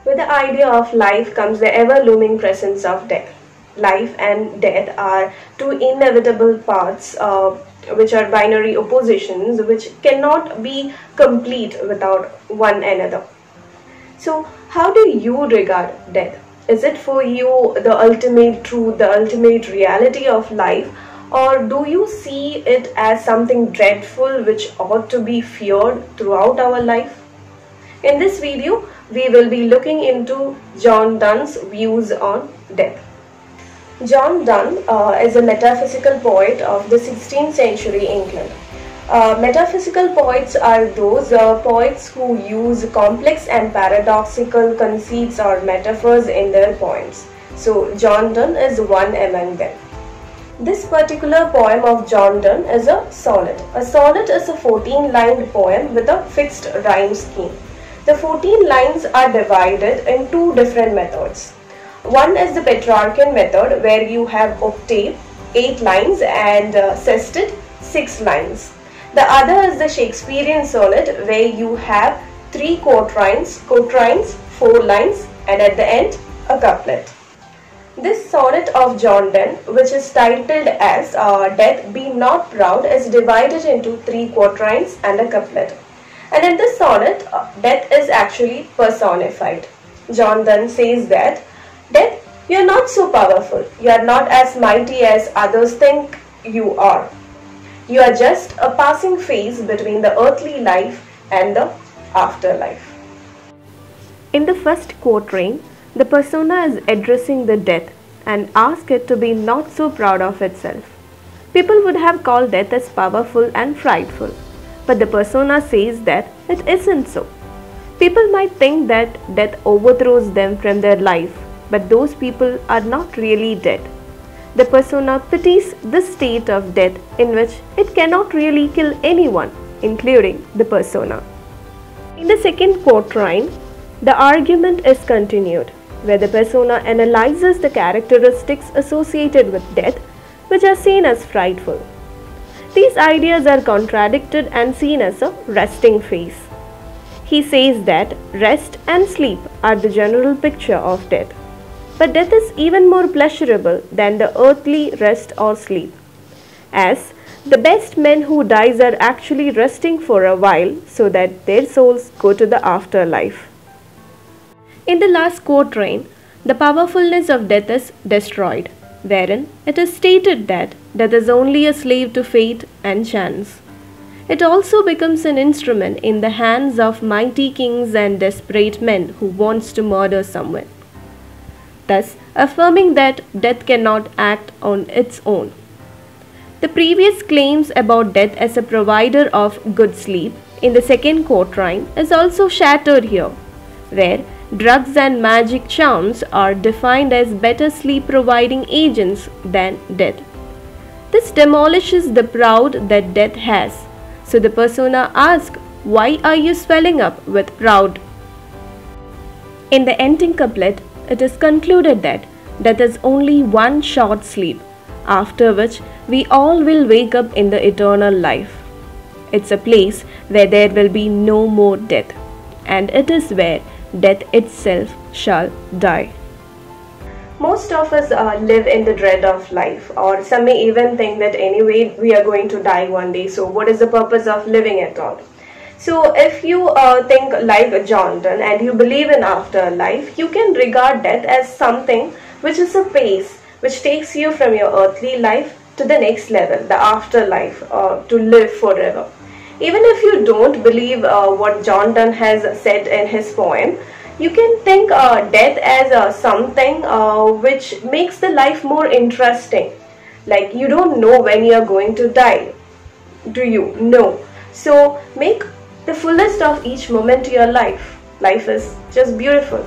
With the idea of life comes the ever-looming presence of death. Life and death are two inevitable paths which are binary oppositions which cannot be complete without one another. So, how do you regard death? Is it for you the ultimate truth, the ultimate reality of life, or do you see it as something dreadful which ought to be feared throughout our life? In this video, we will be looking into John Donne's views on death. John Donne is a metaphysical poet of the 16th century England. Metaphysical poets are those poets who use complex and paradoxical conceits or metaphors in their poems. So John Donne is one among them. This particular poem of John Donne is a sonnet. A sonnet is a 14-lined poem with a fixed rhyme scheme. The 14 lines are divided in two different methods. One is the Petrarchan method, where you have octave, 8 lines, and sestet, 6 lines. The other is the Shakespearean sonnet, where you have 3 quatrains, 4 lines, and at the end, a couplet. This sonnet of John Donne, which is titled as Death Be Not Proud, is divided into 3 quatrains and a couplet. And in this sonnet, death is actually personified. John Donne says that, "Death, you are not so powerful. You are not as mighty as others think you are. You are just a passing phase between the earthly life and the afterlife." In the first quatrain, the persona is addressing the death and asks it to be not so proud of itself. People would have called death as powerful and frightful, but the persona says that it isn't so. People might think that death overthrows them from their life, but those people are not really dead. The persona pities this state of death in which it cannot really kill anyone, including the persona. In the second quatrain, the argument is continued, where the persona analyzes the characteristics associated with death, which are seen as frightful. These ideas are contradicted and seen as a resting phase. He says that rest and sleep are the general picture of death. But death is even more pleasurable than the earthly rest or sleep, as the best men who dies are actually resting for a while so that their souls go to the afterlife. In the last quatrain, the powerfulness of death is destroyed, wherein it is stated that death is only a slave to fate and chance. It also becomes an instrument in the hands of mighty kings and desperate men who wants to murder someone, thus affirming that death cannot act on its own. The previous claims about death as a provider of good sleep in the second quatrain is also shattered here, where drugs and magic charms are defined as better sleep providing agents than death. This demolishes the pride that death has. So the persona asks, "Why are you swelling up with pride?" In the ending couplet, it is concluded that death is only one short sleep, after which we all will wake up in the eternal life. It's a place where there will be no more death, and it is where death itself shall die. Most of us live in the dread of life, or some may even think that anyway we are going to die one day, so what is the purpose of living at all? So if you think like John Donne and you believe in afterlife, you can regard death as something which is a pace which takes you from your earthly life to the next level, the afterlife, to live forever. Even if you don't believe what John Donne has said in his poem, you can think death as something which makes the life more interesting. Like, you don't know when you are going to die. Do you? No. So make the fullest of each moment to your life. Life is just beautiful.